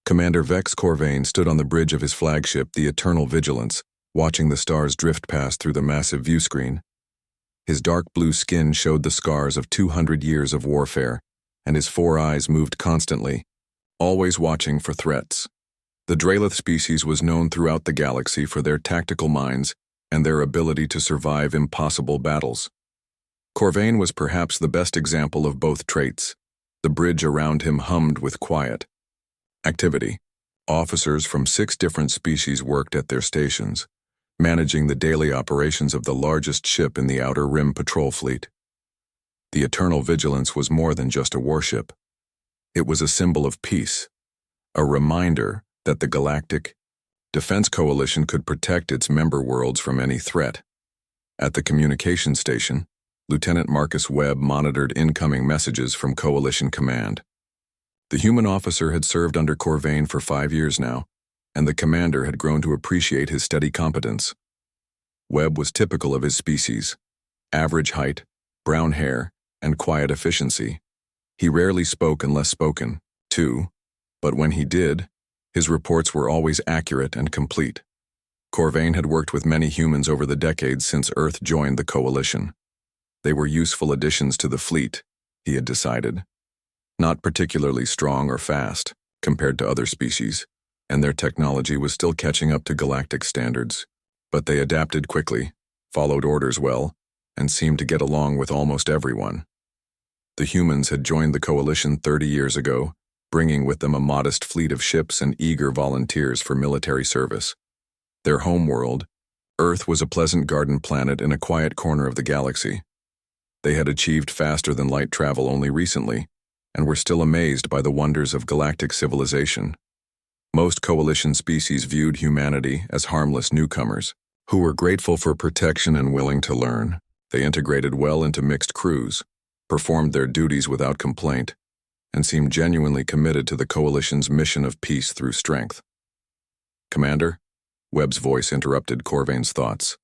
Commander Vex Corvain stood on the bridge of his flagship, the Eternal Vigilance, watching the stars drift past through the massive viewscreen. His dark blue skin showed the scars of 200 years of warfare, and his four eyes moved constantly, always watching for threats. The Dralith species was known throughout the galaxy for their tactical minds and their ability to survive impossible battles. Corvain was perhaps the best example of both traits. The bridge around him hummed with quiet activity. Officers from 6 different species worked at their stations, managing the daily operations of the largest ship in the Outer Rim patrol fleet. The Eternal Vigilance was more than just a warship. It was a symbol of peace, a reminder that the Galactic Defense Coalition could protect its member worlds from any threat. At the communication station, Lieutenant Marcus Webb monitored incoming messages from Coalition Command. The human officer had served under Corvain for 5 years now, and the commander had grown to appreciate his steady competence. Webb was typical of his species: average height, brown hair, and quiet efficiency. He rarely spoke unless spoken to, but when he did, his reports were always accurate and complete. Corvain had worked with many humans over the decades since Earth joined the Coalition. They were useful additions to the fleet, he had decided. Not particularly strong or fast, compared to other species, and their technology was still catching up to galactic standards. But they adapted quickly, followed orders well, and seemed to get along with almost everyone. The humans had joined the Coalition 30 years ago, bringing with them a modest fleet of ships and eager volunteers for military service. Their homeworld, Earth, was a pleasant garden planet in a quiet corner of the galaxy. They had achieved faster-than-light travel only recently, and were still amazed by the wonders of galactic civilization. Most Coalition species viewed humanity as harmless newcomers, who were grateful for protection and willing to learn. They integrated well into mixed crews, performed their duties without complaint, and seemed genuinely committed to the Coalition's mission of peace through strength. "Commander," Webb's voice interrupted Corvain's thoughts.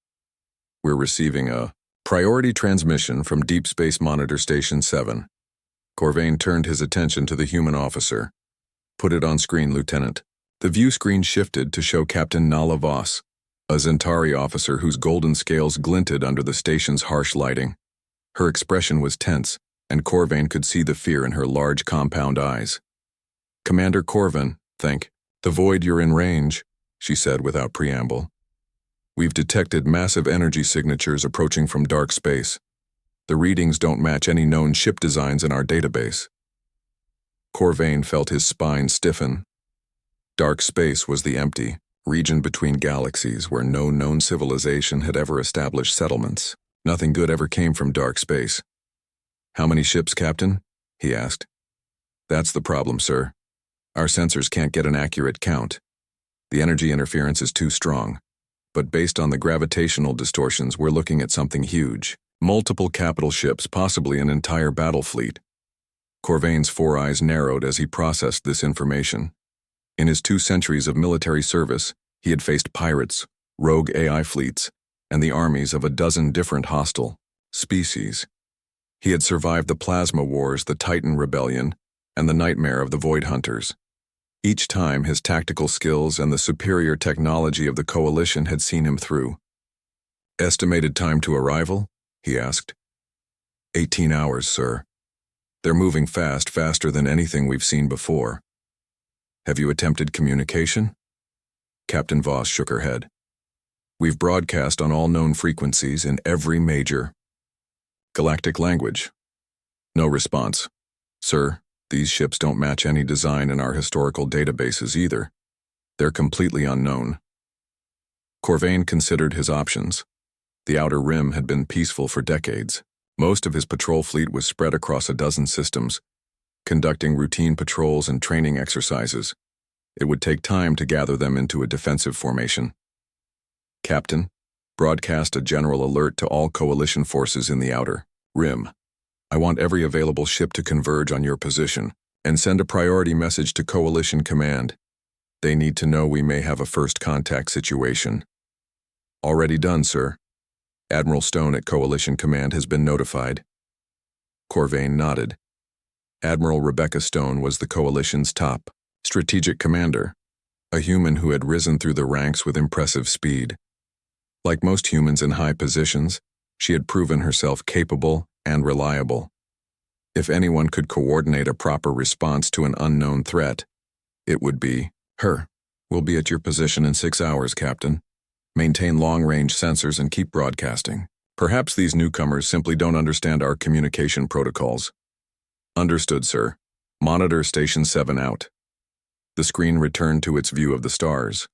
"We're receiving a priority transmission from Deep Space Monitor Station 7. Corvain turned his attention to the human officer. "Put it on screen, Lieutenant." The view screen shifted to show Captain Nala Voss, a Zentari officer whose golden scales glinted under the station's harsh lighting. Her expression was tense, and Corvain could see the fear in her large compound eyes. "Commander Corvain, the void, you're in range," she said without preamble. "We've detected massive energy signatures approaching from dark space. The readings don't match any known ship designs in our database." Corvain felt his spine stiffen. Dark space was the empty region between galaxies where no known civilization had ever established settlements. Nothing good ever came from dark space. "How many ships, Captain?" he asked. "That's the problem, sir. Our sensors can't get an accurate count. The energy interference is too strong. But based on the gravitational distortions, we're looking at something huge. Multiple capital ships, possibly an entire battle fleet." Corvain's 4 eyes narrowed as he processed this information. In his 2 centuries of military service, he had faced pirates, rogue AI fleets, and the armies of a dozen different hostile species. He had survived the Plasma Wars, the Titan Rebellion, and the nightmare of the Void Hunters. Each time, his tactical skills and the superior technology of the Coalition had seen him through. "Estimated time to arrival?" he asked. 18 hours, sir. They're moving fast, faster than anything we've seen before." "Have you attempted communication?" Captain Voss shook her head. "We've broadcast on all known frequencies in every major galactic language. No response. Sir, these ships don't match any design in our historical databases either. They're completely unknown." Corvain considered his options. The Outer Rim had been peaceful for decades. Most of his patrol fleet was spread across a dozen systems, conducting routine patrols and training exercises. It would take time to gather them into a defensive formation. "Captain, broadcast a general alert to all Coalition forces in the Outer Rim. I want every available ship to converge on your position, and send a priority message to Coalition Command. They need to know we may have a first contact situation." "Already done, sir. Admiral Stone at Coalition Command has been notified." Corvain nodded. Admiral Rebecca Stone was the Coalition's top Strategic commander, a human who had risen through the ranks with impressive speed. Like most humans in high positions, she had proven herself capable and reliable. If anyone could coordinate a proper response to an unknown threat, it would be her. We'll be at your position in 6 hours, Captain. Maintain long-range sensors and keep broadcasting. Perhaps these newcomers simply don't understand our communication protocols. Understood, sir. Monitor Station 7 out. The screen returned to its view of the stars.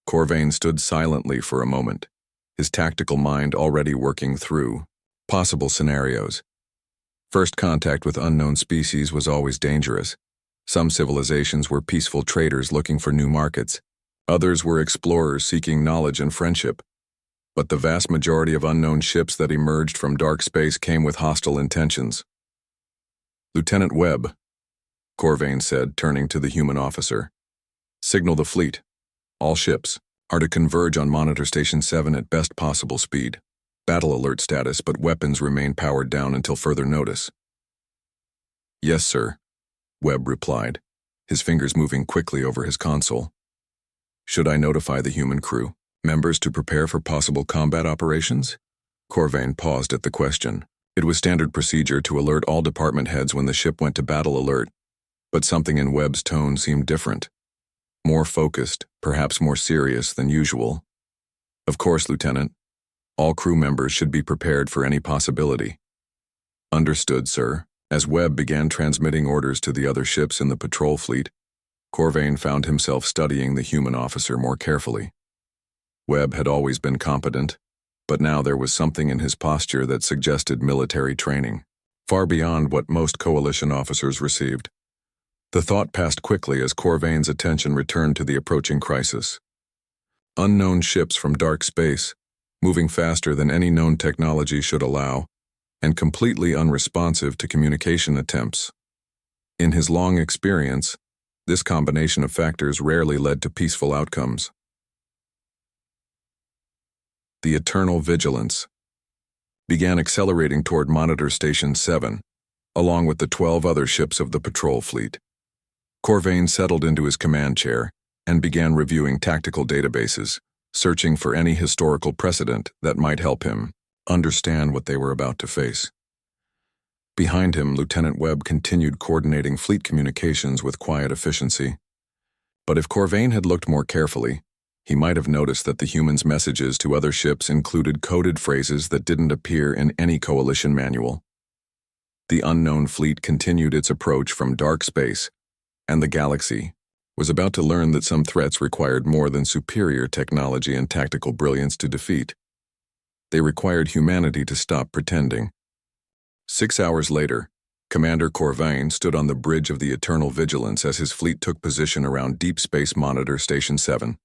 Corvain stood silently for a moment, his tactical mind already working through possible scenarios. First contact with unknown species was always dangerous. Some civilizations were peaceful traders looking for new markets. Others were explorers seeking knowledge and friendship. But the vast majority of unknown ships that emerged from dark space came with hostile intentions. Lieutenant Webb, Corvain said, turning to the human officer. Signal the fleet. All ships are to converge on Monitor Station 7 at best possible speed. Battle alert status, but weapons remain powered down until further notice. Yes, sir, Webb replied, his fingers moving quickly over his console. Should I notify the human crew members to prepare for possible combat operations? Corvain paused at the question. It was standard procedure to alert all department heads when the ship went to battle alert, but something in Webb's tone seemed different. More focused, perhaps more serious than usual. Of course, Lieutenant. All crew members should be prepared for any possibility. Understood, sir. As Webb began transmitting orders to the other ships in the patrol fleet, Corvain found himself studying the human officer more carefully. Webb had always been competent, but now there was something in his posture that suggested military training, far beyond what most coalition officers received. The thought passed quickly as Corvain's attention returned to the approaching crisis. Unknown ships from dark space, moving faster than any known technology should allow, and completely unresponsive to communication attempts. In his long experience, this combination of factors rarely led to peaceful outcomes. The eternal vigilance began accelerating toward Monitor Station 7, along with the 12 other ships of the patrol fleet. Corvain settled into his command chair and began reviewing tactical databases, searching for any historical precedent that might help him understand what they were about to face. Behind him, Lieutenant Webb continued coordinating fleet communications with quiet efficiency. But if Corvain had looked more carefully, he might have noticed that the humans' messages to other ships included coded phrases that didn't appear in any coalition manual. The unknown fleet continued its approach from dark space, and the galaxy was about to learn that some threats required more than superior technology and tactical brilliance to defeat. They required humanity to stop pretending. 6 hours later, Commander Corvain stood on the bridge of the Eternal Vigilance as his fleet took position around Deep Space Monitor Station 7.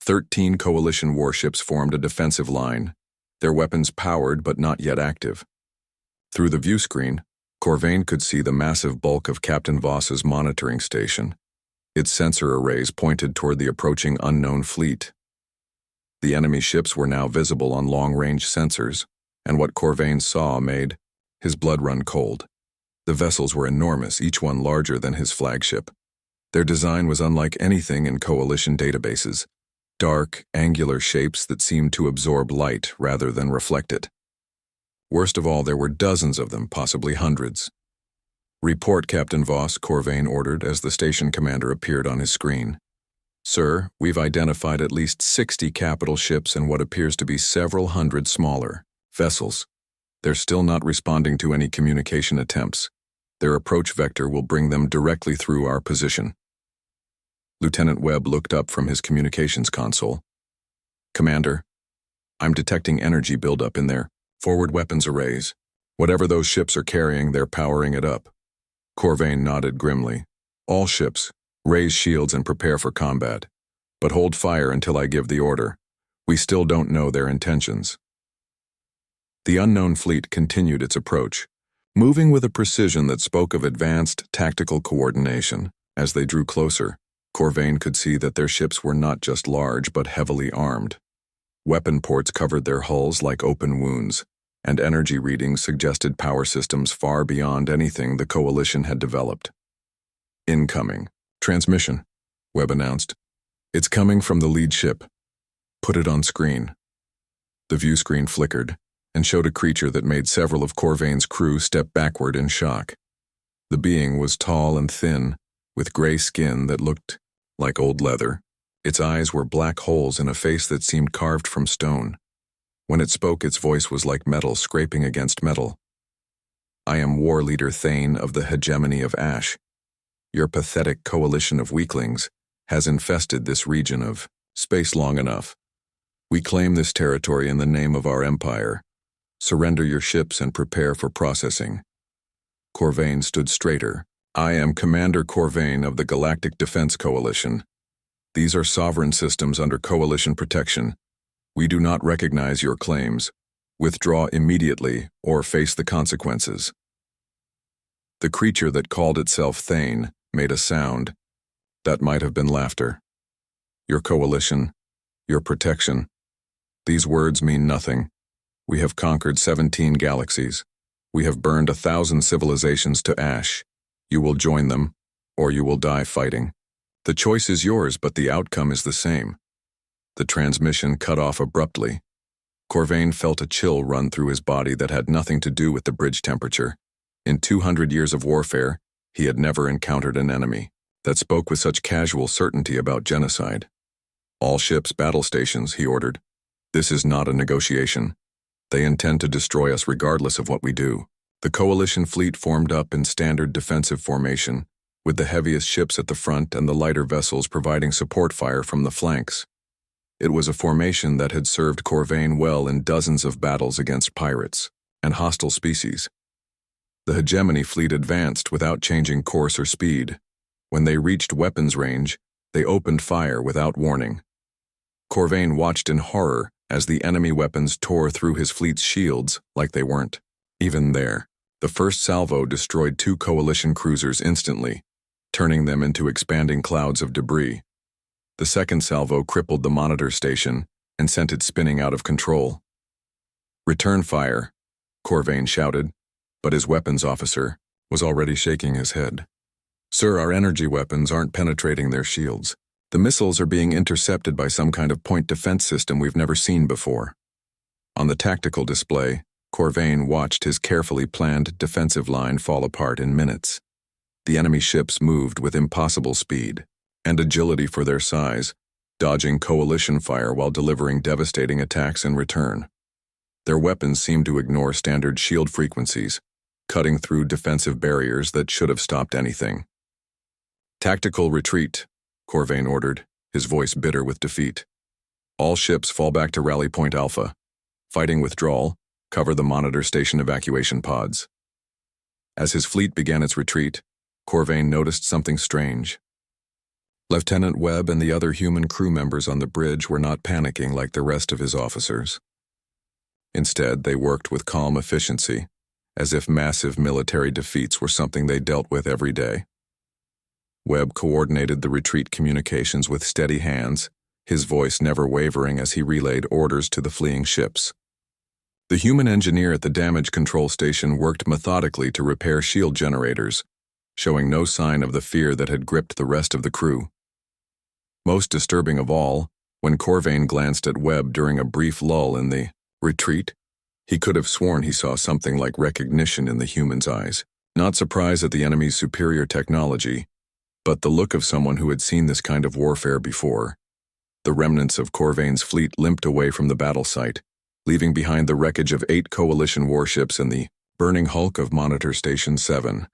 13 coalition warships formed a defensive line, their weapons powered but not yet active. Through the view screen, Corvain could see the massive bulk of Captain Voss's monitoring station. Its sensor arrays pointed toward the approaching unknown fleet. The enemy ships were now visible on long-range sensors, and what Corvain saw made his blood run cold. The vessels were enormous, each one larger than his flagship. Their design was unlike anything in coalition databases. Dark, angular shapes that seemed to absorb light rather than reflect it. Worst of all, there were dozens of them, possibly hundreds. Report, Captain Voss, Corvain ordered as the station commander appeared on his screen. Sir, we've identified at least 60 capital ships and what appears to be several hundred smaller vessels. They're still not responding to any communication attempts. Their approach vector will bring them directly through our position. Lieutenant Webb looked up from his communications console. Commander, I'm detecting energy buildup in their forward weapons arrays. Whatever those ships are carrying, they're powering it up. Corvain nodded grimly. All ships, raise shields and prepare for combat. But hold fire until I give the order. We still don't know their intentions. The unknown fleet continued its approach, moving with a precision that spoke of advanced tactical coordination. As they drew closer, Corvain could see that their ships were not just large but heavily armed. Weapon ports covered their hulls like open wounds, and energy readings suggested power systems far beyond anything the coalition had developed. Incoming, Transmission, Webb announced. It's coming from the lead ship. Put it on screen. The view screen flickered and showed a creature that made several of Corvain's crew step backward in shock. The being was tall and thin, with gray skin that looked like old leather. Its eyes were black holes in a face that seemed carved from stone. When it spoke, its voice was like metal scraping against metal. I am War Leader Thane of the hegemony of Ash. Your pathetic coalition of weaklings has infested this region of space long enough. We claim this territory in the name of our empire. Surrender your ships and prepare for processing. Corvain stood straighter. I am Commander Corvain of the Galactic Defense Coalition. These are sovereign systems under coalition protection. We do not recognize your claims. Withdraw immediately or face the consequences. The creature that called itself Thane made a sound. That might have been laughter. Your coalition, your protection. These words mean nothing. We have conquered 17 galaxies. We have burned 1,000 civilizations to ash. You will join them, or you will die fighting. The choice is yours, but the outcome is the same. The transmission cut off abruptly. Corvain felt a chill run through his body that had nothing to do with the bridge temperature. In 200 years of warfare, he had never encountered an enemy that spoke with such casual certainty about genocide. All ships, battle stations, he ordered. This is not a negotiation. They intend to destroy us regardless of what we do. The coalition fleet formed up in standard defensive formation, with the heaviest ships at the front and the lighter vessels providing support fire from the flanks. It was a formation that had served Corvain well in dozens of battles against pirates and hostile species. The hegemony fleet advanced without changing course or speed. When they reached weapons range, they opened fire without warning. Corvain watched in horror as the enemy weapons tore through his fleet's shields like they weren't. Even there, the first salvo destroyed 2 coalition cruisers instantly, turning them into expanding clouds of debris. The second salvo crippled the monitor station and sent it spinning out of control. Return fire, Corvain shouted, but his weapons officer was already shaking his head. Sir, our energy weapons aren't penetrating their shields. The missiles are being intercepted by some kind of point defense system we've never seen before. On the tactical display, Corvain watched his carefully planned defensive line fall apart in minutes. The enemy ships moved with impossible speed and agility for their size, dodging coalition fire while delivering devastating attacks in return. Their weapons seemed to ignore standard shield frequencies, cutting through defensive barriers that should have stopped anything. Tactical retreat, Corvain ordered, his voice bitter with defeat. All ships fall back to Rally Point Alpha. Fighting withdrawal, cover the monitor station evacuation pods. As his fleet began its retreat, Corvain noticed something strange. Lieutenant Webb and the other human crew members on the bridge were not panicking like the rest of his officers. Instead, they worked with calm efficiency, as if massive military defeats were something they dealt with every day. Webb coordinated the retreat communications with steady hands, his voice never wavering as he relayed orders to the fleeing ships. The human engineer at the damage control station worked methodically to repair shield generators, showing no sign of the fear that had gripped the rest of the crew. Most disturbing of all, when Corvain glanced at Webb during a brief lull in the retreat, he could have sworn he saw something like recognition in the human's eyes. Not surprise at the enemy's superior technology, but the look of someone who had seen this kind of warfare before. The remnants of Corvain's fleet limped away from the battle site, leaving behind the wreckage of 8 coalition warships and the burning hulk of Monitor Station 7.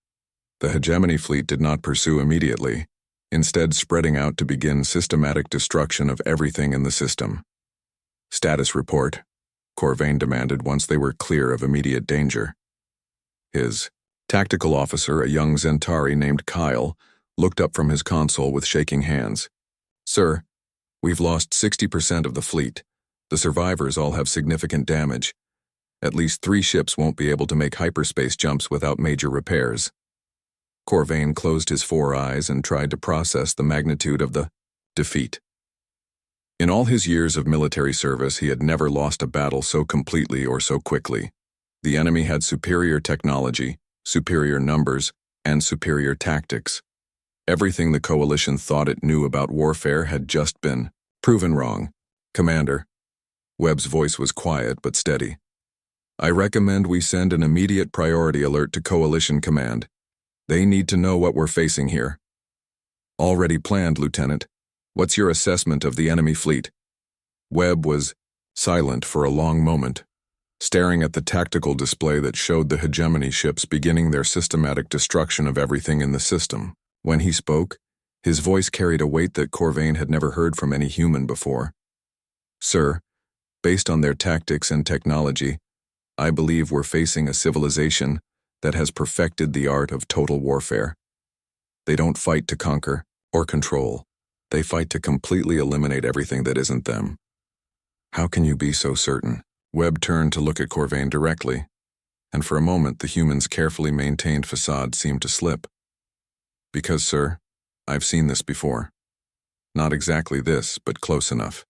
The hegemony fleet did not pursue immediately, instead spreading out to begin systematic destruction of everything in the system. Status report, Corvain demanded once they were clear of immediate danger. His tactical officer, a young Zentari named Kyle, looked up from his console with shaking hands. Sir, we've lost 60% of the fleet. The survivors all have significant damage. At least 3 ships won't be able to make hyperspace jumps without major repairs. Corvain closed his 4 eyes and tried to process the magnitude of the defeat. In all his years of military service, he had never lost a battle so completely or so quickly. The enemy had superior technology, superior numbers, and superior tactics. Everything the coalition thought it knew about warfare had just been proven wrong. Commander. Webb's voice was quiet but steady. I recommend we send an immediate priority alert to Coalition Command. They need to know what we're facing here. Already planned, Lieutenant. What's your assessment of the enemy fleet? Webb was silent for a long moment, staring at the tactical display that showed the hegemony ships beginning their systematic destruction of everything in the system. When he spoke, his voice carried a weight that Corvain had never heard from any human before. Sir, based on their tactics and technology, I believe we're facing a civilization that has perfected the art of total warfare. They don't fight to conquer or control. They fight to completely eliminate everything that isn't them. How can you be so certain? Webb turned to look at Corvain directly, and for a moment the human's carefully maintained facade seemed to slip. Because, sir, I've seen this before. Not exactly this, but close enough.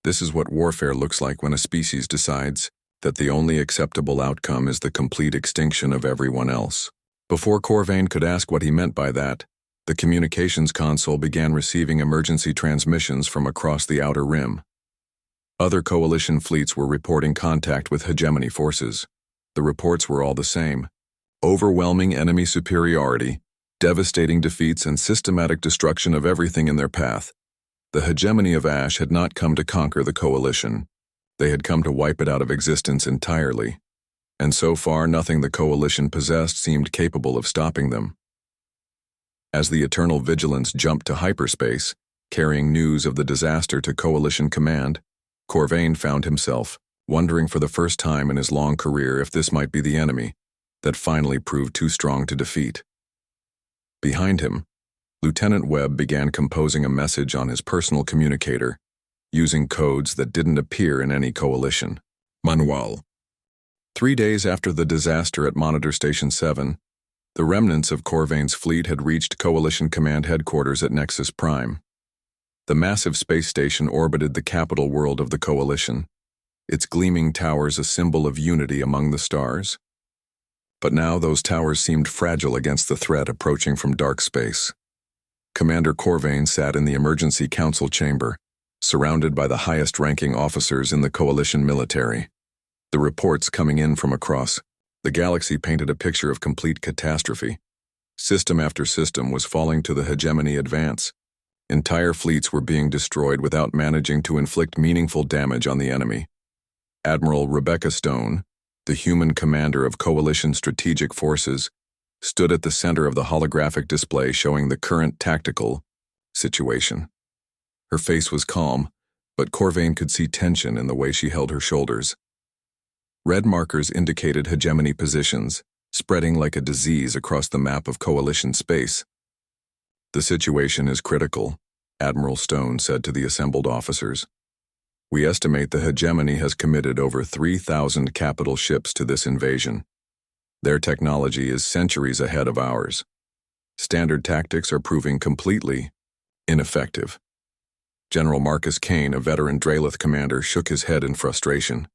This is what warfare looks like when a species decides that the only acceptable outcome is the complete extinction of everyone else. Before Corvain could ask what he meant by that, the communications console began receiving emergency transmissions from across the outer rim. Other coalition fleets were reporting contact with hegemony forces. The reports were all the same. Overwhelming enemy superiority, devastating defeats, and systematic destruction of everything in their path. The hegemony of Ash had not come to conquer the coalition. They had come to wipe it out of existence entirely. And so far, nothing the coalition possessed seemed capable of stopping them. As the Eternal Vigilance jumped to hyperspace, carrying news of the disaster to Coalition Command, Corvain found himself wondering for the first time in his long career if this might be the enemy that finally proved too strong to defeat. Behind him, Lieutenant Webb began composing a message on his personal communicator, using codes that didn't appear in any coalition. Manual. 3 days after the disaster at Monitor Station 7, the remnants of Corvain's fleet had reached Coalition Command headquarters at Nexus Prime. The massive space station orbited the capital world of the Coalition, its gleaming towers a symbol of unity among the stars. But now those towers seemed fragile against the threat approaching from dark space. Commander Corvain sat in the emergency council chamber, surrounded by the highest-ranking officers in the Coalition military. The reports coming in from across the galaxy painted a picture of complete catastrophe. System after system was falling to the hegemony advance. Entire fleets were being destroyed without managing to inflict meaningful damage on the enemy. Admiral Rebecca Stone, the human commander of Coalition Strategic Forces, stood at the center of the holographic display showing the current tactical situation. Her face was calm, but Corvain could see tension in the way she held her shoulders. Red markers indicated hegemony positions, spreading like a disease across the map of Coalition space. The situation is critical, Admiral Stone said to the assembled officers. We estimate the hegemony has committed over 3,000 capital ships to this invasion. Their technology is centuries ahead of ours. Standard tactics are proving completely ineffective. General Marcus Kane, a veteran Dralith commander, shook his head in frustration.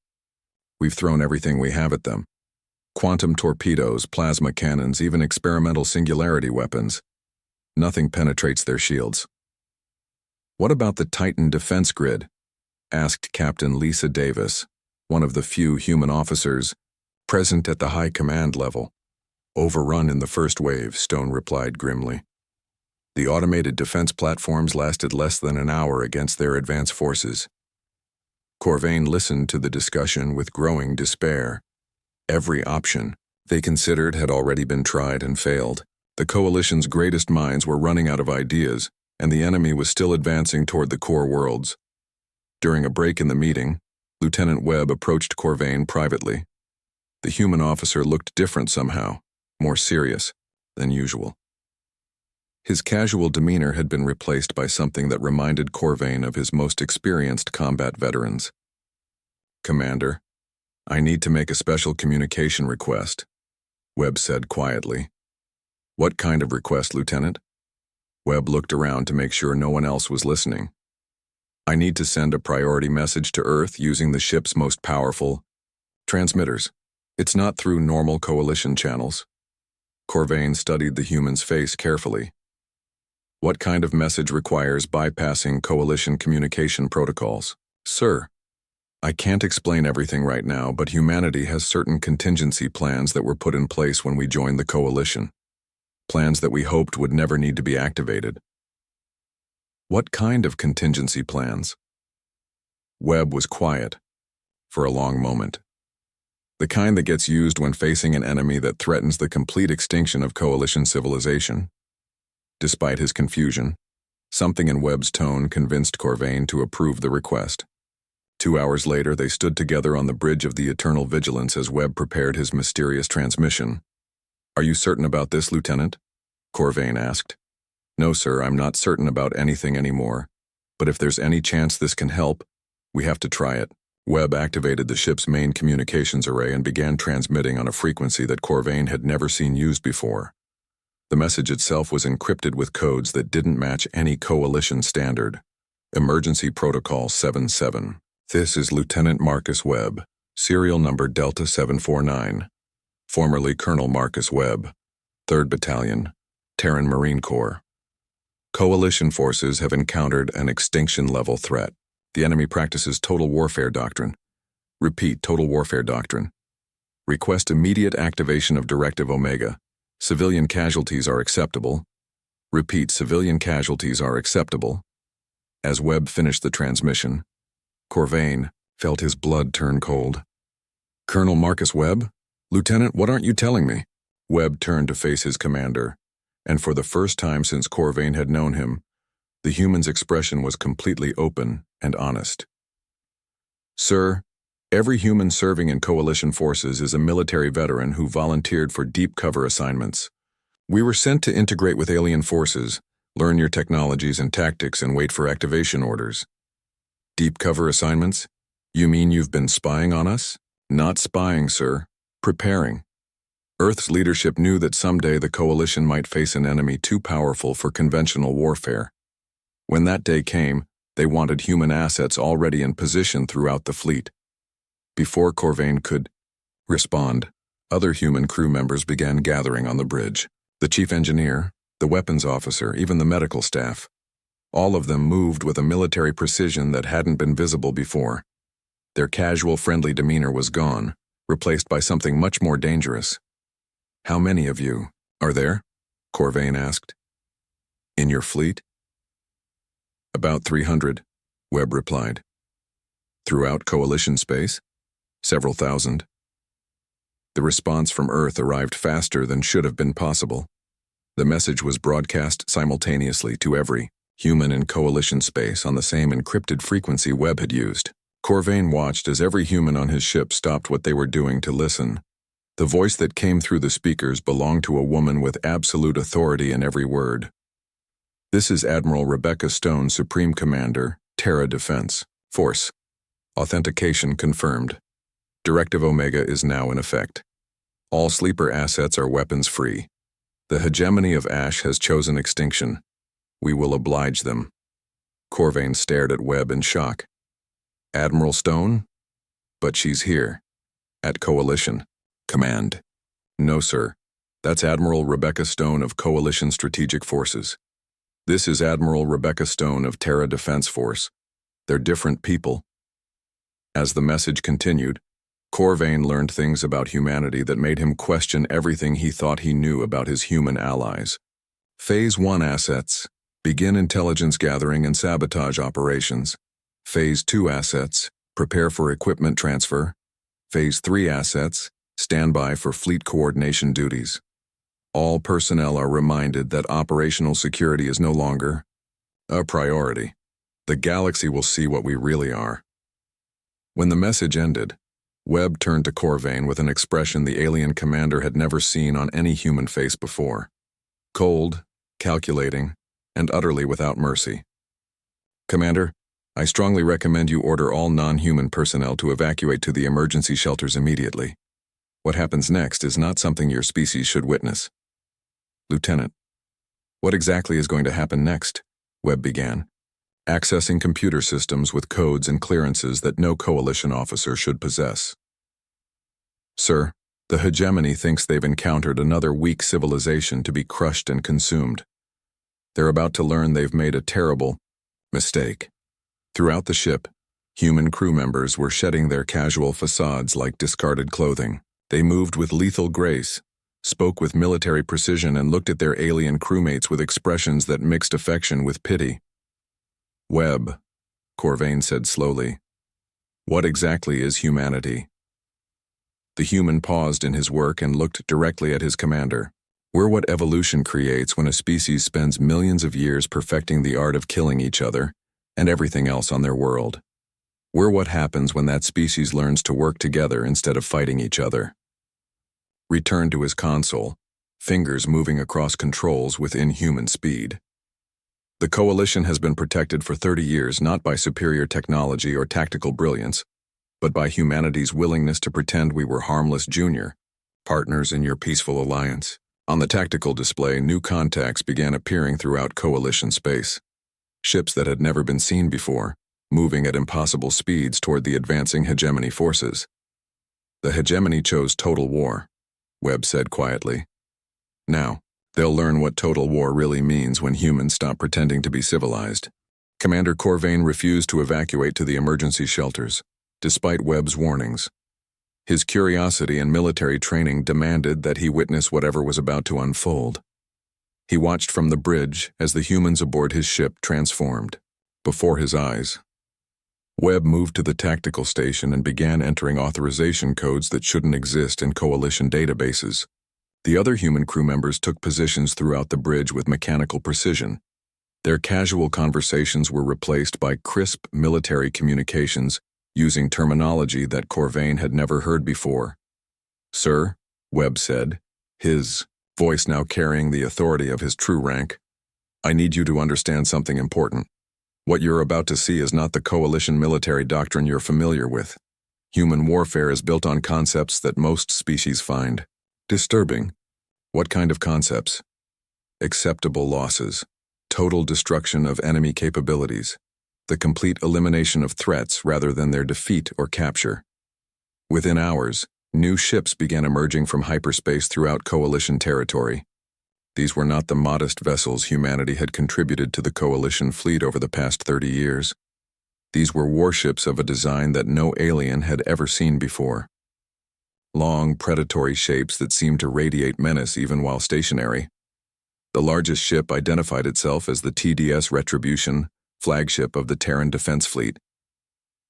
We've thrown everything we have at them. Quantum torpedoes, plasma cannons, even experimental singularity weapons. Nothing penetrates their shields. What about the Titan defense grid? Asked Captain Lisa Davis, one of the few human officers present at the high command level. Overrun in the first wave, Stone replied grimly. The automated defense platforms lasted less than an hour against their advance forces. Corvain listened to the discussion with growing despair. Every option they considered had already been tried and failed. The Coalition's greatest minds were running out of ideas, and the enemy was still advancing toward the core worlds. During a break in the meeting, Lieutenant Webb approached Corvain privately. The human officer looked different somehow, more serious than usual. His casual demeanor had been replaced by something that reminded Corvain of his most experienced combat veterans. Commander, I need to make a special communication request, Webb said quietly. What kind of request, Lieutenant? Webb looked around to make sure no one else was listening. I need to send a priority message to Earth using the ship's most powerful transmitters. It's not through normal Coalition channels. Corvain studied the human's face carefully. What kind of message requires bypassing coalition communication protocols? Sir, I can't explain everything right now, but humanity has certain contingency plans that were put in place when we joined the coalition. Plans that we hoped would never need to be activated. What kind of contingency plans? Webb was quiet for a long moment. The kind that gets used when facing an enemy that threatens the complete extinction of coalition civilization. Despite his confusion, something in Webb's tone convinced Corvain to approve the request. 2 hours later, they stood together on the bridge of the Eternal Vigilance as Webb prepared his mysterious transmission. "Are you certain about this, Lieutenant?" Corvain asked. "No, sir, I'm not certain about anything anymore. But if there's any chance this can help, we have to try it." Webb activated the ship's main communications array and began transmitting on a frequency that Corvain had never seen used before. The message itself was encrypted with codes that didn't match any coalition standard. Emergency Protocol 77. "This is Lieutenant Marcus Webb, serial number Delta 749. Formerly Colonel Marcus Webb, 3rd Battalion, Terran Marine Corps. Coalition forces have encountered an extinction-level threat. The enemy practices total warfare doctrine. Repeat, total warfare doctrine. Request immediate activation of Directive Omega. Civilian casualties are acceptable. Repeat, civilian casualties are acceptable." As Webb finished the transmission, Corvain felt his blood turn cold. "Colonel Marcus Webb? Lieutenant, what aren't you telling me?" Webb turned to face his commander, and for the first time since Corvain had known him, the human's expression was completely open and honest. "Sir, every human serving in coalition forces is a military veteran who volunteered for deep cover assignments. We were sent to integrate with alien forces, learn your technologies and tactics, and wait for activation orders." "Deep cover assignments? You mean you've been spying on us?" "Not spying, sir. Preparing. Earth's leadership knew that someday the coalition might face an enemy too powerful for conventional warfare. When that day came, they wanted human assets already in position throughout the fleet." Before Corvain could respond, other human crew members began gathering on the bridge. The chief engineer, the weapons officer, even the medical staff. All of them moved with a military precision that hadn't been visible before. Their casual, friendly demeanor was gone, replaced by something much more dangerous. "How many of you are there?" Corvain asked. "In your fleet?" "About 300, Webb replied. "Throughout coalition space?" "Several thousand." The response from Earth arrived faster than should have been possible. The message was broadcast simultaneously to every human in coalition space on the same encrypted frequency Webb had used. Corvain watched as every human on his ship stopped what they were doing to listen. The voice that came through the speakers belonged to a woman with absolute authority in every word. "This is Admiral Rebecca Stone, Supreme Commander, Terra Defense Force. Authentication confirmed. Directive Omega is now in effect. All sleeper assets are weapons-free. The hegemony of Ash has chosen extinction. We will oblige them." Corvain stared at Webb in shock. "Admiral Stone? But she's here. At Coalition. Command." "No, sir. That's Admiral Rebecca Stone of Coalition Strategic Forces. This is Admiral Rebecca Stone of Terra Defense Force. They're different people." As the message continued, Corvain learned things about humanity that made him question everything he thought he knew about his human allies. Phase 1 assets. Begin intelligence gathering and sabotage operations. Phase 2 assets. Prepare for equipment transfer. Phase 3 assets. Stand by for fleet coordination duties. All personnel are reminded that operational security is no longer a priority. The galaxy will see what we really are. When the message ended, Webb turned to Corvain with an expression the alien commander had never seen on any human face before. Cold, calculating, and utterly without mercy. "Commander, I strongly recommend you order all non-human personnel to evacuate to the emergency shelters immediately. What happens next is not something your species should witness." "Lieutenant, what exactly is going to happen next?" Webb began. "Accessing computer systems with codes and clearances that no coalition officer should possess." "Sir, the hegemony thinks they've encountered another weak civilization to be crushed and consumed. They're about to learn they've made a terrible mistake. Throughout the ship, human crew members were shedding their casual facades like discarded clothing. They moved with lethal grace, spoke with military precision, and looked at their alien crewmates with expressions that mixed affection with pity. "Webb," Corvain said slowly, "what exactly is humanity?" The human paused in his work and looked directly at his commander. "We're what evolution creates when a species spends millions of years perfecting the art of killing each other and everything else on their world. We're what happens when that species learns to work together instead of fighting each other." Returned to his console, fingers moving across controls with inhuman speed. "The Coalition has been protected for 30 years not by superior technology or tactical brilliance, but by humanity's willingness to pretend we were harmless junior partners in your peaceful alliance." On the tactical display, new contacts began appearing throughout Coalition space. Ships that had never been seen before, moving at impossible speeds toward the advancing hegemony forces. "The hegemony chose total war," Webb said quietly. "Now, they'll learn what total war really means when humans stop pretending to be civilized." Commander Corvain refused to evacuate to the emergency shelters, despite Webb's warnings. His curiosity and military training demanded that he witness whatever was about to unfold. He watched from the bridge as the humans aboard his ship transformed. Before his eyes, Webb moved to the tactical station and began entering authorization codes that shouldn't exist in Coalition databases. The other human crew members took positions throughout the bridge with mechanical precision. Their casual conversations were replaced by crisp military communications using terminology that Corvain had never heard before. "Sir," Webb said, his voice now carrying the authority of his true rank, "I need you to understand something important. What you're about to see is not the Coalition military doctrine you're familiar with. Human warfare is built on concepts that most species find disturbing." "What kind of concepts?" "Acceptable losses, total destruction of enemy capabilities, the complete elimination of threats rather than their defeat or capture." Within hours, new ships began emerging from hyperspace throughout Coalition territory. These were not the modest vessels humanity had contributed to the Coalition fleet over the past 30 years. These were warships of a design that no alien had ever seen before. Long, predatory shapes that seemed to radiate menace even while stationary. The largest ship identified itself as the TDS Retribution, flagship of the Terran Defense Fleet.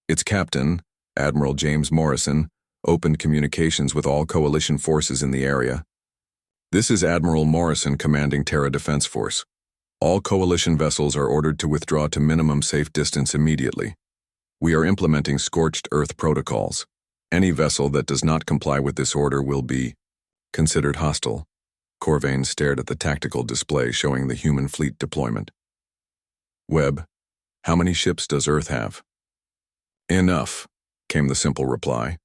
Its captain, Admiral James Morrison, opened communications with all Coalition forces in the area. "This is Admiral Morrison commanding Terra Defense Force. All Coalition vessels are ordered to withdraw to minimum safe distance immediately. We are implementing scorched earth protocols. Any vessel that does not comply with this order will be considered hostile." Corvain stared at the tactical display showing the human fleet deployment. "Webb, how many ships does Earth have?" "Enough," came the simple reply.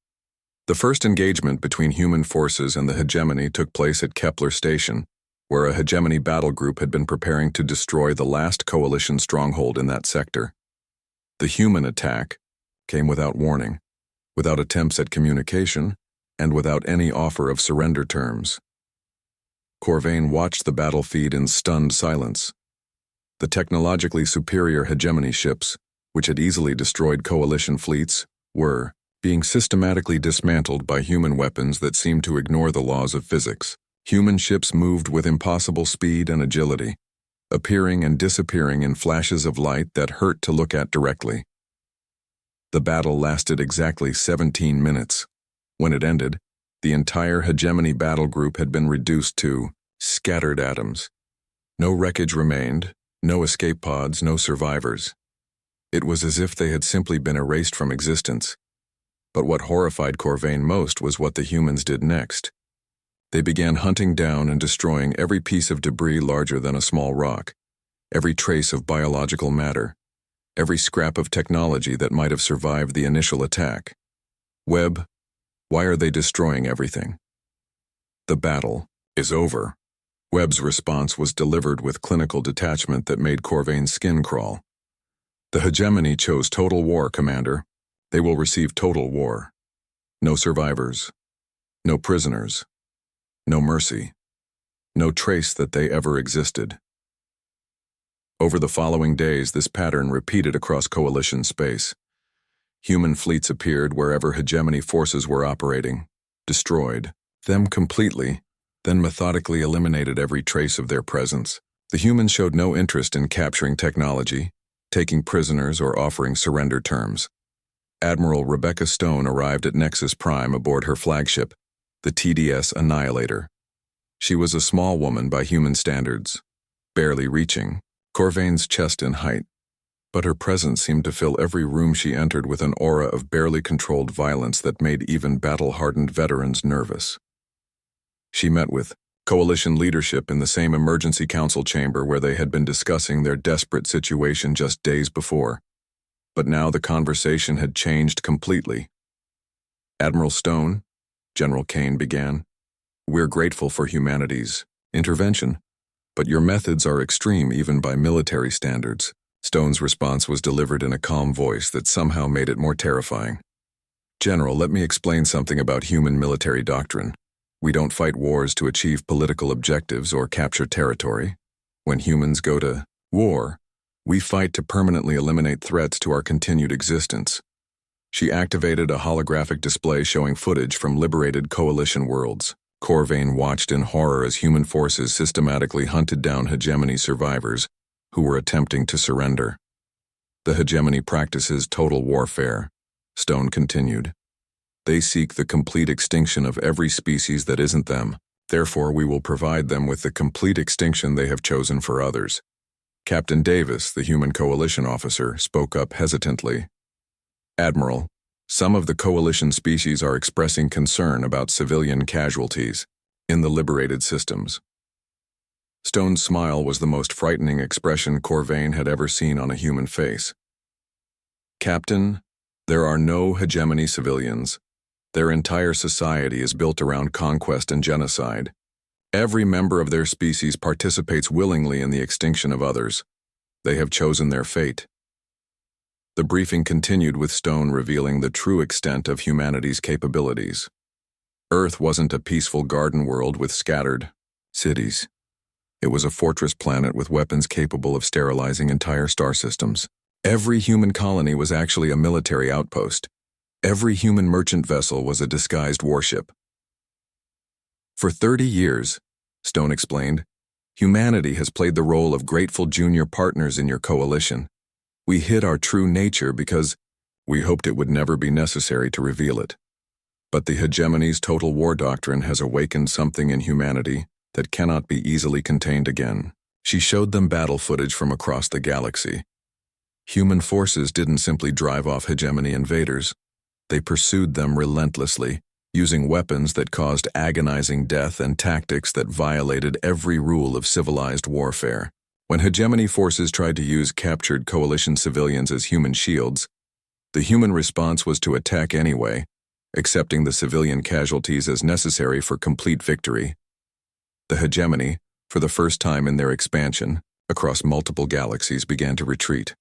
The first engagement between human forces and the hegemony took place at Kepler Station, where a hegemony battle group had been preparing to destroy the last Coalition stronghold in that sector. The human attack came without warning, without attempts at communication, and without any offer of surrender terms. Corvain watched the battle feed in stunned silence. The technologically superior hegemony ships, which had easily destroyed Coalition fleets, were being systematically dismantled by human weapons that seemed to ignore the laws of physics. Human ships moved with impossible speed and agility, appearing and disappearing in flashes of light that hurt to look at directly. The battle lasted exactly 17 minutes. When it ended, the entire hegemony battle group had been reduced to scattered atoms. No wreckage remained, no escape pods, no survivors. It was as if they had simply been erased from existence. But what horrified Corvain most was what the humans did next. They began hunting down and destroying every piece of debris larger than a small rock, every trace of biological matter, every scrap of technology that might have survived the initial attack. "Webb, why are they destroying everything?" "The battle is over." Webb's response was delivered with clinical detachment that made Corvain's skin crawl. "The hegemony chose total war, Commander. They will receive total war. No survivors. No prisoners. No mercy. No trace that they ever existed." Over the following days, this pattern repeated across coalition space. Human fleets appeared wherever hegemony forces were operating, destroyed them completely, then methodically eliminated every trace of their presence. The humans showed no interest in capturing technology, taking prisoners, or offering surrender terms. Admiral Rebecca Stone arrived at Nexus Prime aboard her flagship, the TDS Annihilator. She was a small woman by human standards, barely reaching Corvain's chest in height, but her presence seemed to fill every room she entered with an aura of barely controlled violence that made even battle-hardened veterans nervous. She met with coalition leadership in the same emergency council chamber where they had been discussing their desperate situation just days before. But now the conversation had changed completely. "Admiral Stone," General Kane began, "we're grateful for humanity's intervention, but your methods are extreme even by military standards." Stone's response was delivered in a calm voice that somehow made it more terrifying. "General, let me explain something about human military doctrine. We don't fight wars to achieve political objectives or capture territory. When humans go to war, we fight to permanently eliminate threats to our continued existence." She activated a holographic display showing footage from liberated coalition worlds. Corvain watched in horror as human forces systematically hunted down hegemony survivors who were attempting to surrender. "The hegemony practices total warfare," Stone continued. "They seek the complete extinction of every species that isn't them. Therefore, we will provide them with the complete extinction they have chosen for others." Captain Davis, the human coalition officer, spoke up hesitantly. "Admiral, some of the coalition species are expressing concern about civilian casualties in the liberated systems." Stone's smile was the most frightening expression Corvain had ever seen on a human face. "Captain, there are no hegemony civilians. Their entire society is built around conquest and genocide. Every member of their species participates willingly in the extinction of others. They have chosen their fate." The briefing continued with Stone revealing the true extent of humanity's capabilities. Earth wasn't a peaceful garden world with scattered cities. It was a fortress planet with weapons capable of sterilizing entire star systems. Every human colony was actually a military outpost. Every human merchant vessel was a disguised warship. "For 30 years, Stone explained, humanity has played the role of grateful junior partners in your coalition. We hid our true nature because we hoped it would never be necessary to reveal it. But the hegemony's total war doctrine has awakened something in humanity that cannot be easily contained again." She showed them battle footage from across the galaxy. Human forces didn't simply drive off hegemony invaders. They pursued them relentlessly, using weapons that caused agonizing death and tactics that violated every rule of civilized warfare. When hegemony forces tried to use captured coalition civilians as human shields, the human response was to attack anyway, accepting the civilian casualties as necessary for complete victory. The hegemony, for the first time in their expansion, across multiple galaxies, began to retreat.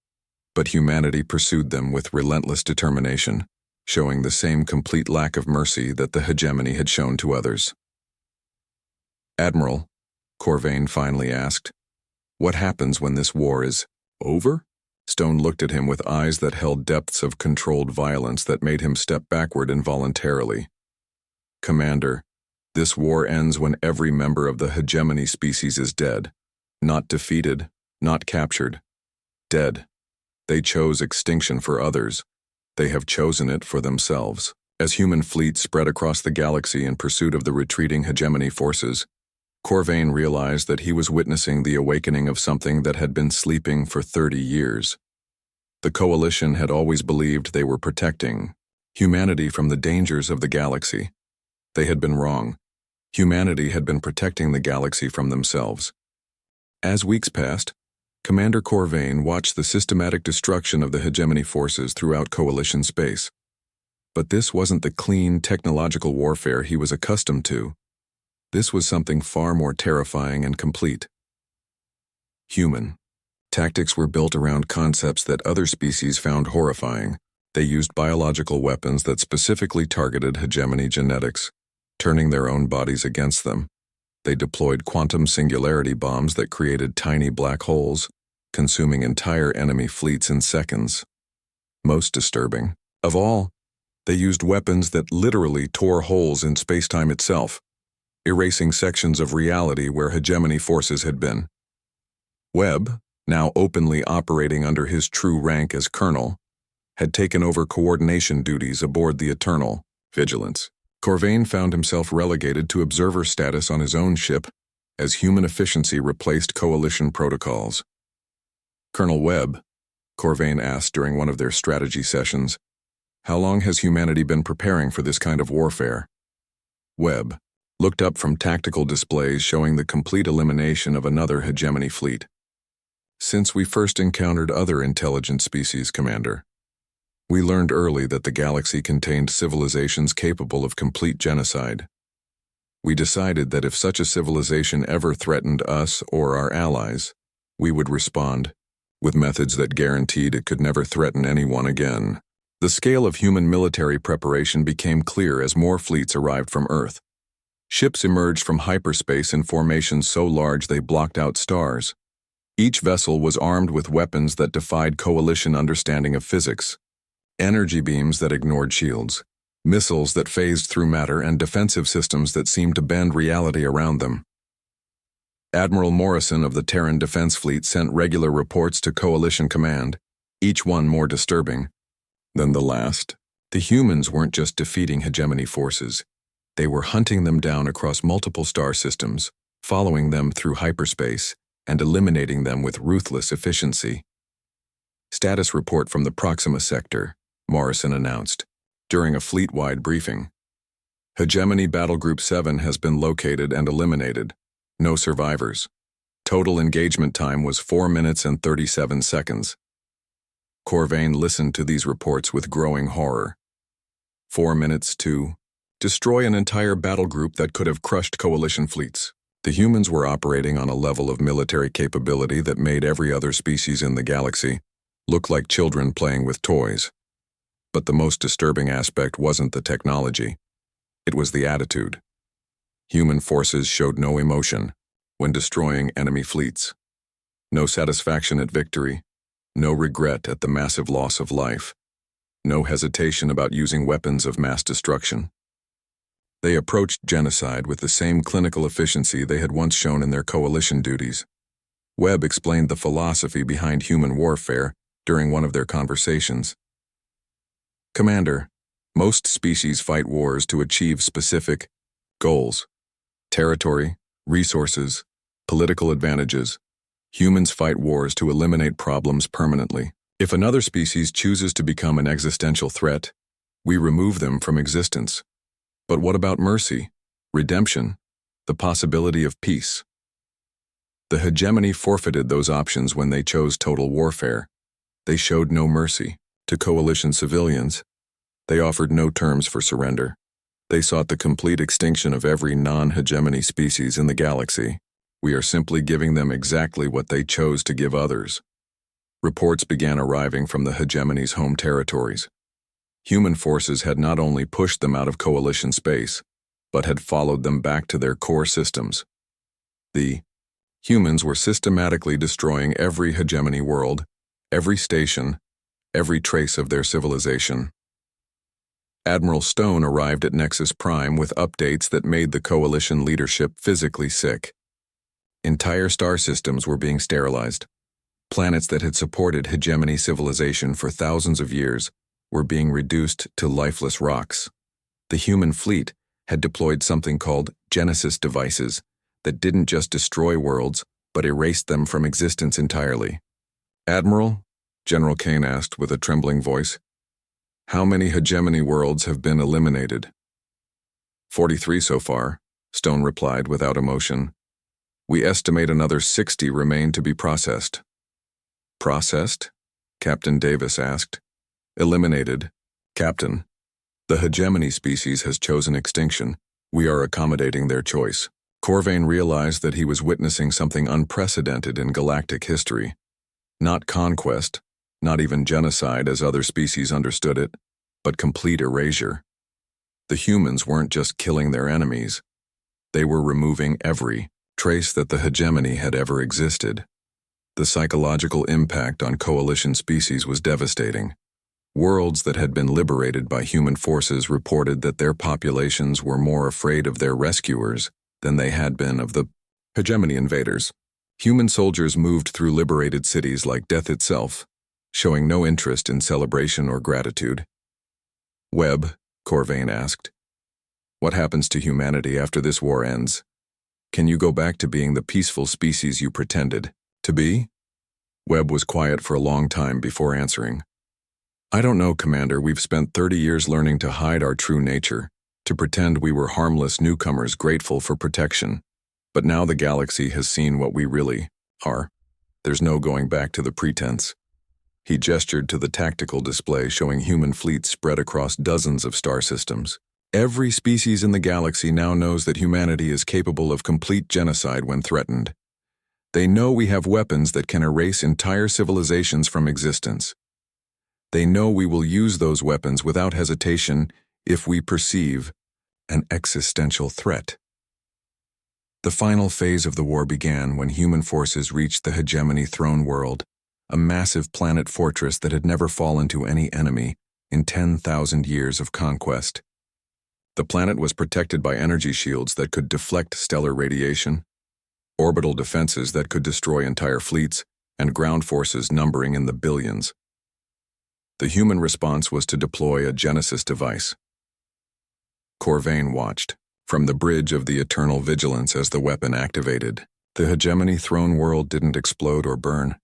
But humanity pursued them with relentless determination, showing the same complete lack of mercy that the hegemony had shown to others. "Admiral," Corvain finally asked, "what happens when this war is over?" Stone looked at him with eyes that held depths of controlled violence that made him step backward involuntarily. "Commander, this war ends when every member of the hegemony species is dead. Not defeated, not captured. Dead. They chose extinction for others. They have chosen it for themselves." As human fleets spread across the galaxy in pursuit of the retreating hegemony forces, Corvain realized that he was witnessing the awakening of something that had been sleeping for 30 years. The coalition had always believed they were protecting humanity from the dangers of the galaxy. They had been wrong. Humanity had been protecting the galaxy from themselves. As weeks passed, Commander Corvain watched the systematic destruction of the hegemony forces throughout coalition space. But this wasn't the clean, technological warfare he was accustomed to. This was something far more terrifying and complete. Human. Tactics were built around concepts that other species found horrifying. They used biological weapons that specifically targeted hegemony genetics, turning their own bodies against them. They deployed quantum singularity bombs that created tiny black holes, consuming entire enemy fleets in seconds. Most disturbing of all, they used weapons that literally tore holes in space-time itself, erasing sections of reality where hegemony forces had been. Webb, now openly operating under his true rank as colonel, had taken over coordination duties aboard the Eternal Vigilance. Corvain found himself relegated to observer status on his own ship as human efficiency replaced coalition protocols. Colonel Webb, Corvain asked during one of their strategy sessions, "How long has humanity been preparing for this kind of warfare?" Webb looked up from tactical displays showing the complete elimination of another hegemony fleet. "Since we first encountered other intelligent species, Commander. We learned early that the galaxy contained civilizations capable of complete genocide. We decided that if such a civilization ever threatened us or our allies, we would respond with methods that guaranteed it could never threaten anyone again." The scale of human military preparation became clear as more fleets arrived from Earth. Ships emerged from hyperspace in formations so large they blocked out stars. Each vessel was armed with weapons that defied coalition understanding of physics. Energy beams that ignored shields, missiles that phased through matter, and defensive systems that seemed to bend reality around them. Admiral Morrison of the Terran Defense Fleet sent regular reports to Coalition Command, each one more disturbing than the last. The humans weren't just defeating hegemony forces. They were hunting them down across multiple star systems, following them through hyperspace, and eliminating them with ruthless efficiency. "Status report from the Proxima sector," Morrison announced, during a fleet-wide briefing. "Hegemony Battle Group 7 has been located and eliminated. No survivors. Total engagement time was 4 minutes and 37 seconds. Corvain listened to these reports with growing horror. 4 minutes to destroy an entire battle group that could have crushed coalition fleets. The humans were operating on a level of military capability that made every other species in the galaxy look like children playing with toys. But the most disturbing aspect wasn't the technology. It was the attitude. Human forces showed no emotion when destroying enemy fleets. No satisfaction at victory. No regret at the massive loss of life. No hesitation about using weapons of mass destruction. They approached genocide with the same clinical efficiency they had once shown in their coalition duties. Webb explained the philosophy behind human warfare during one of their conversations. "Commander, most species fight wars to achieve specific goals. Territory, resources, political advantages. Humans fight wars to eliminate problems permanently. If another species chooses to become an existential threat, we remove them from existence. But what about mercy, redemption, the possibility of peace?" The hegemony forfeited those options when they chose total warfare. They showed no mercy to coalition civilians. They offered no terms for surrender. They sought the complete extinction of every non-hegemony species in the galaxy. "We are simply giving them exactly what they chose to give others." Reports began arriving from the hegemony's home territories. Human forces had not only pushed them out of coalition space, but had followed them back to their core systems. The humans were systematically destroying every hegemony world, every station, every trace of their civilization. Admiral Stone arrived at Nexus Prime with updates that made the coalition leadership physically sick. Entire star systems were being sterilized. Planets that had supported hegemony civilization for thousands of years were being reduced to lifeless rocks. The human fleet had deployed something called Genesis devices that didn't just destroy worlds, but erased them from existence entirely. "Admiral," General Kane asked with a trembling voice, "how many hegemony worlds have been eliminated?" 43 so far, Stone replied without emotion. "We estimate another 60 remain to be processed." "Processed?" Captain Davis asked. "Eliminated, Captain. The hegemony species has chosen extinction. We are accommodating their choice." Corvain realized that he was witnessing something unprecedented in galactic history. Not conquest, not even genocide as other species understood it, but complete erasure. The humans weren't just killing their enemies. They were removing every trace that the hegemony had ever existed. The psychological impact on coalition species was devastating. Worlds that had been liberated by human forces reported that their populations were more afraid of their rescuers than they had been of the hegemony invaders. Human soldiers moved through liberated cities like death itself, showing no interest in celebration or gratitude. Webb, Corvain asked, what happens to humanity after this war ends? Can you go back to being the peaceful species you pretended to be? Webb was quiet for a long time before answering. I don't know, Commander. We've spent 30 years learning to hide our true nature, to pretend we were harmless newcomers grateful for protection. But now the galaxy has seen what we really are. There's no going back to the pretense. He gestured to the tactical display showing human fleets spread across dozens of star systems. Every species in the galaxy now knows that humanity is capable of complete genocide when threatened. They know we have weapons that can erase entire civilizations from existence. They know we will use those weapons without hesitation if we perceive an existential threat. The final phase of the war began when human forces reached the hegemony throne world, a massive planet fortress that had never fallen to any enemy in 10,000 years of conquest. The planet was protected by energy shields that could deflect stellar radiation, orbital defenses that could destroy entire fleets, and ground forces numbering in the billions. The human response was to deploy a Genesis device. Corvain watched from the bridge of the eternal vigilance as the weapon activated. The hegemony throne world didn't explode or burn.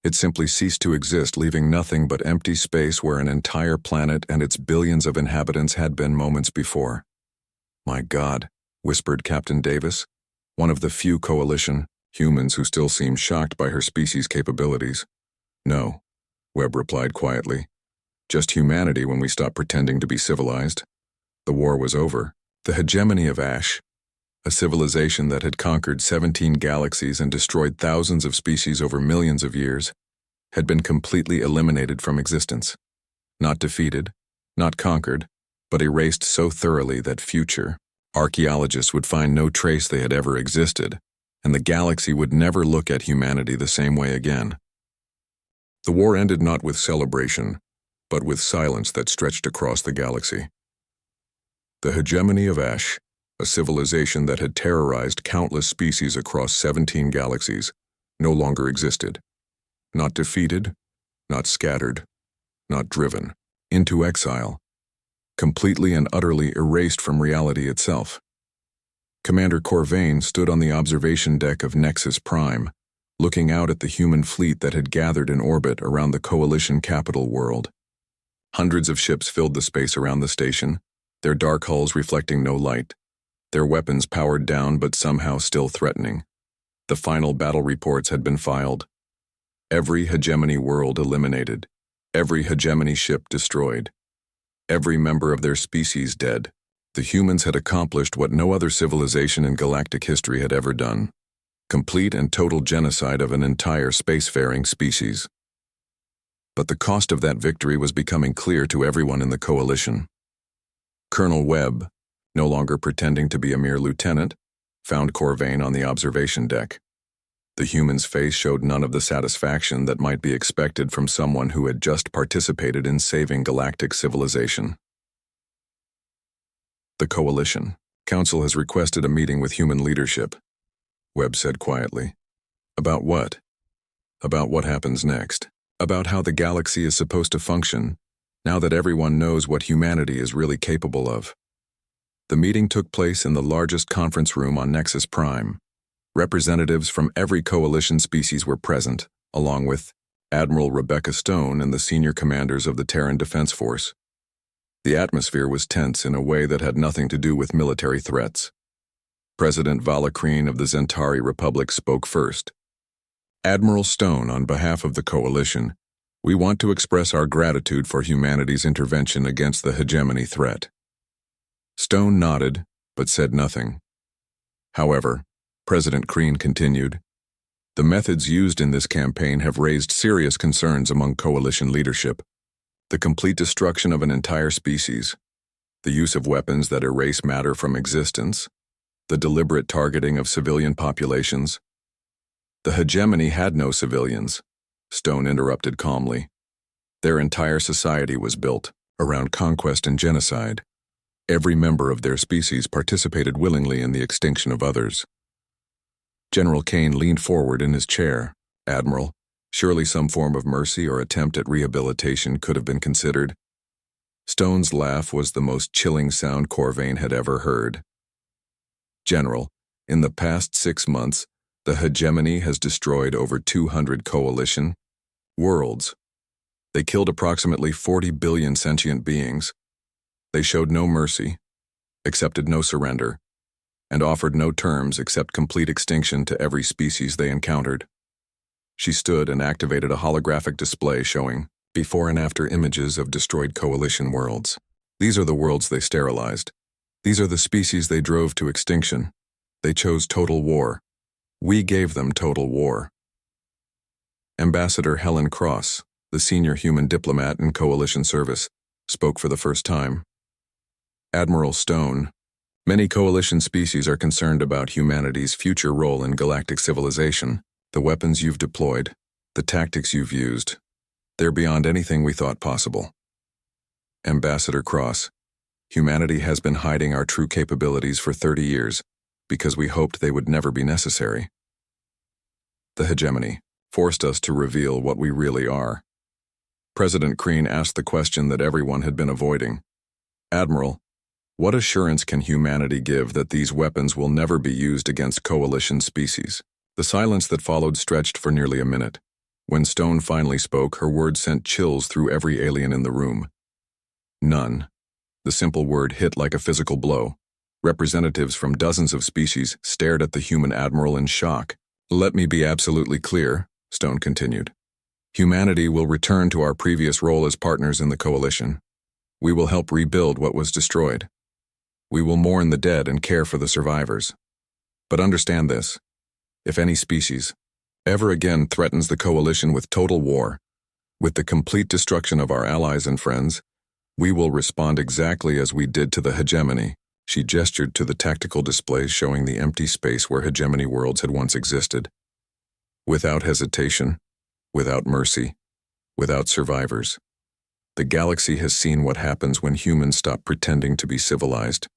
It simply ceased to exist, leaving nothing but empty space where an entire planet and its billions of inhabitants had been moments before. My God, whispered Captain Davis, one of the few coalition humans who still seemed shocked by her species' capabilities. No, Webb replied quietly. Just humanity when we stopped pretending to be civilized. The war was over. The hegemony of Ash, a civilization that had conquered 17 galaxies and destroyed thousands of species over millions of years, had been completely eliminated from existence. Not defeated, not conquered, but erased so thoroughly that future archaeologists would find no trace they had ever existed, and the galaxy would never look at humanity the same way again. The war ended not with celebration, but with silence that stretched across the galaxy. The hegemony of Ash, a civilization that had terrorized countless species across 17 galaxies, no longer existed. Not defeated, not scattered, not driven into exile, completely and utterly erased from reality itself. Commander Corvain stood on the observation deck of Nexus Prime, looking out at the human fleet that had gathered in orbit around the coalition capital world. Hundreds of ships filled the space around the station, their dark hulls reflecting no light, their weapons powered down but somehow still threatening. The final battle reports had been filed. Every hegemony world eliminated, every hegemony ship destroyed, every member of their species dead. The humans had accomplished what no other civilization in galactic history had ever done: complete and total genocide of an entire spacefaring species. But the cost of that victory was becoming clear to everyone in the coalition. Colonel Webb, no longer pretending to be a mere lieutenant, found Corvain on the observation deck. The human's face showed none of the satisfaction that might be expected from someone who had just participated in saving galactic civilization. The Coalition Council has requested a meeting with human leadership, Webb said quietly. About what? About what happens next. About how the galaxy is supposed to function, now that everyone knows what humanity is really capable of. The meeting took place in the largest conference room on Nexus Prime. Representatives from every coalition species were present, along with Admiral Rebecca Stone and the senior commanders of the Terran Defense Force. The atmosphere was tense in a way that had nothing to do with military threats. President Valakreen of the Zentari Republic spoke first. Admiral Stone, on behalf of the coalition, we want to express our gratitude for humanity's intervention against the hegemony threat. Stone nodded, but said nothing. However, President Kreen continued, the methods used in this campaign have raised serious concerns among coalition leadership. The complete destruction of an entire species, the use of weapons that erase matter from existence, the deliberate targeting of civilian populations. The hegemony had no civilians, Stone interrupted calmly. Their entire society was built around conquest and genocide. Every member of their species participated willingly in the extinction of others. General Kane leaned forward in his chair. Admiral, surely some form of mercy or attempt at rehabilitation could have been considered. Stone's laugh was the most chilling sound Corvain had ever heard. General, in the past 6 months, the hegemony has destroyed over 200 coalition worlds. They killed approximately 40 billion sentient beings. They showed no mercy, accepted no surrender, and offered no terms except complete extinction to every species they encountered. She stood and activated a holographic display showing before and after images of destroyed coalition worlds. These are the worlds they sterilized. These are the species they drove to extinction. They chose total war. We gave them total war. Ambassador Helen Cross, the senior human diplomat in coalition service, spoke for the first time. Admiral Stone, many coalition species are concerned about humanity's future role in galactic civilization. The weapons you've deployed, the tactics you've used, they're beyond anything we thought possible. Ambassador Cross, humanity has been hiding our true capabilities for 30 years because we hoped they would never be necessary. The hegemony forced us to reveal what we really are. President Kreen asked the question that everyone had been avoiding. Admiral, what assurance can humanity give that these weapons will never be used against coalition species? The silence that followed stretched for nearly a minute. When Stone finally spoke, her words sent chills through every alien in the room. None. The simple word hit like a physical blow. Representatives from dozens of species stared at the human admiral in shock. Let me be absolutely clear, Stone continued. Humanity will return to our previous role as partners in the coalition. We will help rebuild what was destroyed. We will mourn the dead and care for the survivors. But understand this. If any species ever again threatens the coalition with total war, with the complete destruction of our allies and friends, we will respond exactly as we did to the hegemony. She gestured to the tactical displays showing the empty space where hegemony worlds had once existed. Without hesitation, without mercy, without survivors. The galaxy has seen what happens when humans stop pretending to be civilized.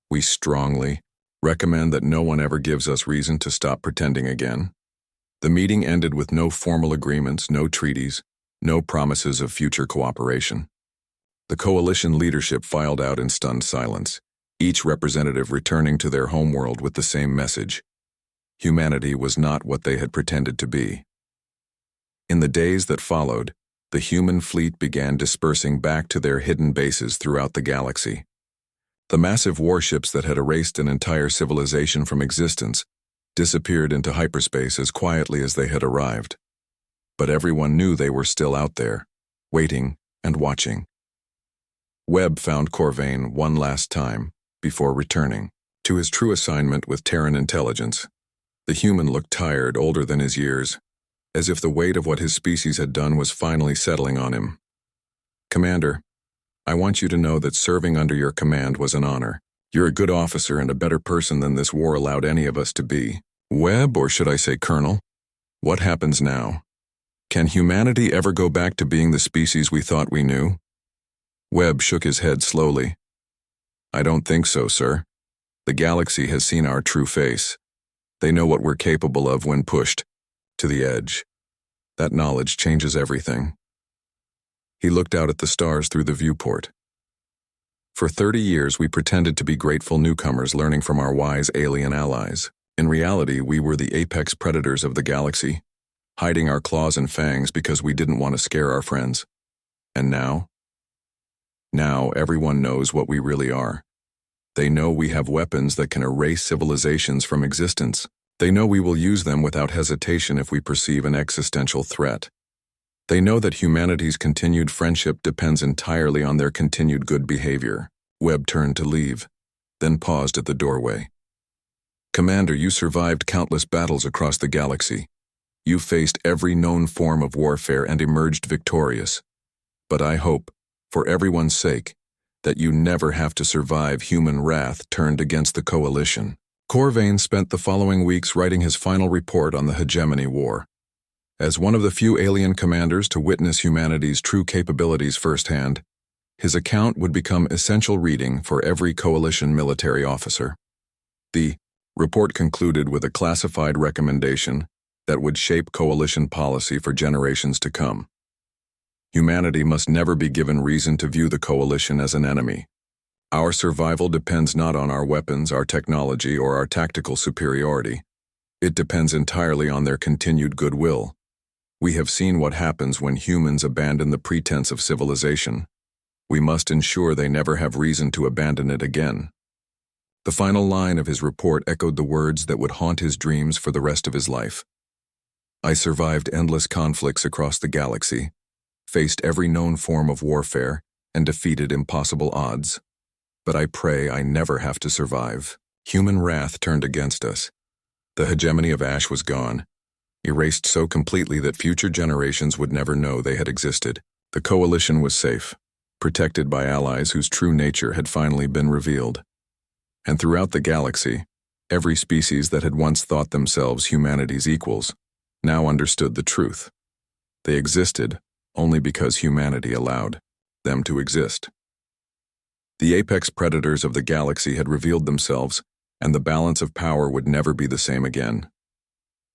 We strongly recommend that no one ever gives us reason to stop pretending again. The meeting ended with no formal agreements, no treaties, no promises of future cooperation. The coalition leadership filed out in stunned silence, each representative returning to their homeworld with the same message. Humanity was not what they had pretended to be. In the days that followed, the human fleet began dispersing back to their hidden bases throughout the galaxy. The massive warships that had erased an entire civilization from existence disappeared into hyperspace as quietly as they had arrived. But everyone knew they were still out there, waiting and watching. Webb found Corvain one last time before returning to his true assignment with Terran intelligence. The human looked tired, older than his years, as if the weight of what his species had done was finally settling on him. Commander, I want you to know that serving under your command was an honor. You're a good officer and a better person than this war allowed any of us to be. Webb, or should I say Colonel? What happens now? Can humanity ever go back to being the species we thought we knew? Webb shook his head slowly. I don't think so, sir. The galaxy has seen our true face. They know what we're capable of when pushed to the edge. That knowledge changes everything. He looked out at the stars through the viewport. For 30 years, we pretended to be grateful newcomers learning from our wise alien allies. In reality, we were the apex predators of the galaxy, hiding our claws and fangs because we didn't want to scare our friends. And now? Now everyone knows what we really are. They know we have weapons that can erase civilizations from existence. They know we will use them without hesitation if we perceive an existential threat. They know that humanity's continued friendship depends entirely on their continued good behavior. Webb turned to leave, then paused at the doorway. Commander, you survived countless battles across the galaxy. You faced every known form of warfare and emerged victorious. But I hope, for everyone's sake, that you never have to survive human wrath turned against the coalition. Corvain spent the following weeks writing his final report on the Hegemony War. As one of the few alien commanders to witness humanity's true capabilities firsthand, his account would become essential reading for every coalition military officer. The report concluded with a classified recommendation that would shape coalition policy for generations to come. Humanity must never be given reason to view the coalition as an enemy. Our survival depends not on our weapons, our technology, or our tactical superiority. It depends entirely on their continued goodwill. We have seen what happens when humans abandon the pretense of civilization. We must ensure they never have reason to abandon it again. The final line of his report echoed the words that would haunt his dreams for the rest of his life. I survived endless conflicts across the galaxy, faced every known form of warfare, and defeated impossible odds. But I pray I never have to survive. Human wrath turned against us. The hegemony of Ash was gone, erased so completely that future generations would never know they had existed. The coalition was safe, protected by allies whose true nature had finally been revealed. And throughout the galaxy, every species that had once thought themselves humanity's equals now understood the truth. They existed only because humanity allowed them to exist. The apex predators of the galaxy had revealed themselves, and the balance of power would never be the same again.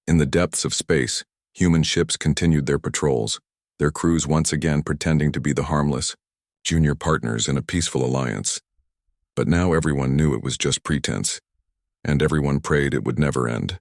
In the depths of space, human ships continued their patrols, their crews once again pretending to be the harmless, junior partners in a peaceful alliance. But now everyone knew it was just pretense, and everyone prayed it would never end.